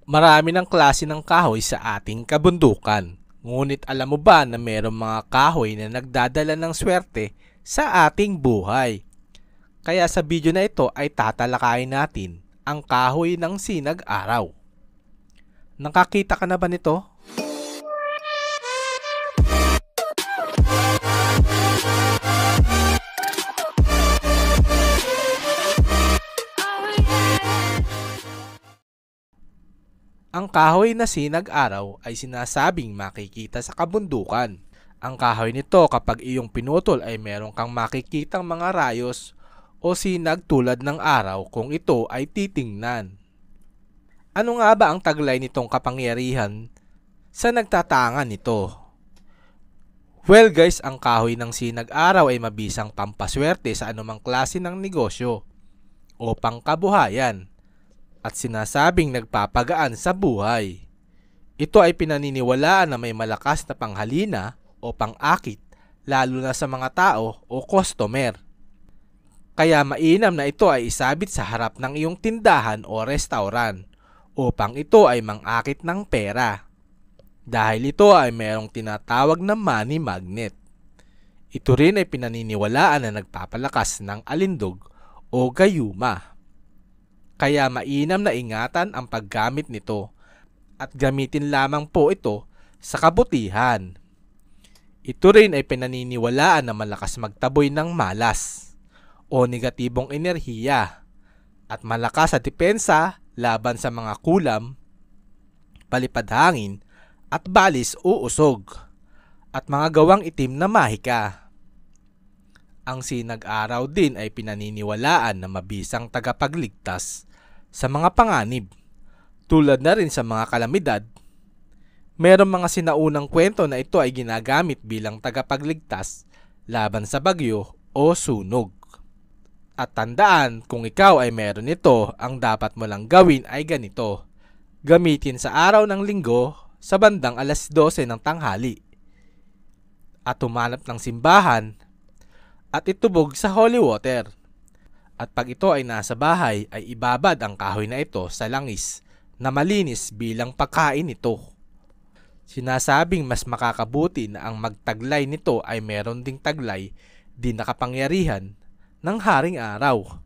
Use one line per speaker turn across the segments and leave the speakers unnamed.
Marami ng klase ng kahoy sa ating kabundukan. Ngunit alam mo ba na mayroong mga kahoy na nagdadala ng swerte sa ating buhay? Kaya sa video na ito ay tatalakayin natin ang kahoy ng sinag-araw. Nakakita ka na ba nito? Ang kahoy na sinag-araw ay sinasabing makikita sa kabundukan. Ang kahoy nito kapag iyong pinutol ay meron kang makikitang mga rayos o sinag tulad ng araw kung ito ay titingnan. Ano nga ba ang taglay nitong kapangyarihan sa nagtatangan nito? Well guys, ang kahoy ng sinag-araw ay mabisang pampaswerte sa anumang klase ng negosyo o pangkabuhayan at sinasabing nagpapagaan sa buhay. Ito ay pinaniniwalaan na may malakas na panghalina o pang-akit lalo na sa mga tao o customer. Kaya mainam na ito ay isabit sa harap ng iyong tindahan o restaurant upang ito ay mang-akit ng pera. Dahil ito ay mayroong tinatawag na money magnet. Ito rin ay pinaniniwalaan na nagpapalakas ng alindog o gayuma. Kaya mainam na ingatan ang paggamit nito at gamitin lamang po ito sa kabutihan. Ito rin ay pinaniniwalaan na malakas magtaboy ng malas o negatibong enerhiya at malakas sa depensa laban sa mga kulam, palipad hangin at balis o usog at mga gawang itim na mahika. Ang sinag-araw din ay pinaniniwalaan na mabisang tagapagligtas sa mga panganib tulad na rin sa mga kalamidad. Merong mga sinaunang kwento na ito ay ginagamit bilang tagapagligtas laban sa bagyo o sunog. At tandaan, kung ikaw ay meron nito, ang dapat mo lang gawin ay ganito. Gamitin sa araw ng linggo sa bandang 12:00 ng tanghali at humanap ng simbahan at itubog sa holy water. At pag ito ay nasa bahay ay ibabad ang kahoy na ito sa langis na malinis bilang pagkain nito. Sinasabing mas makakabuti na ang magtaglay nito ay meron ding taglay di nakapangyarihan ng haring araw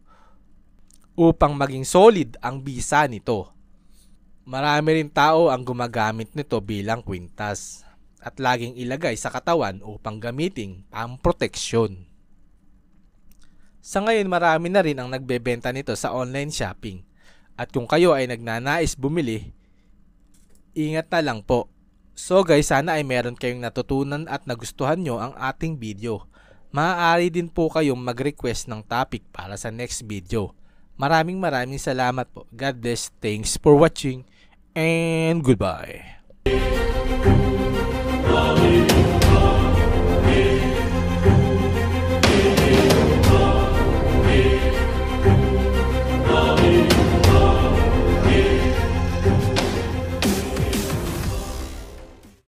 upang maging solid ang bisa nito. Marami rin tao ang gumagamit nito bilang kwintas at laging ilagay sa katawan upang gamiting pamproteksyon. Sa ngayon marami na rin ang nagbebenta nito sa online shopping at kung kayo ay nagnanais bumili, ingat na lang po. So guys, sana ay meron kayong natutunan at nagustuhan nyo ang ating video. Maaari din po kayong mag-request ng topic para sa next video. Maraming salamat po. God bless. Thanks for watching and goodbye.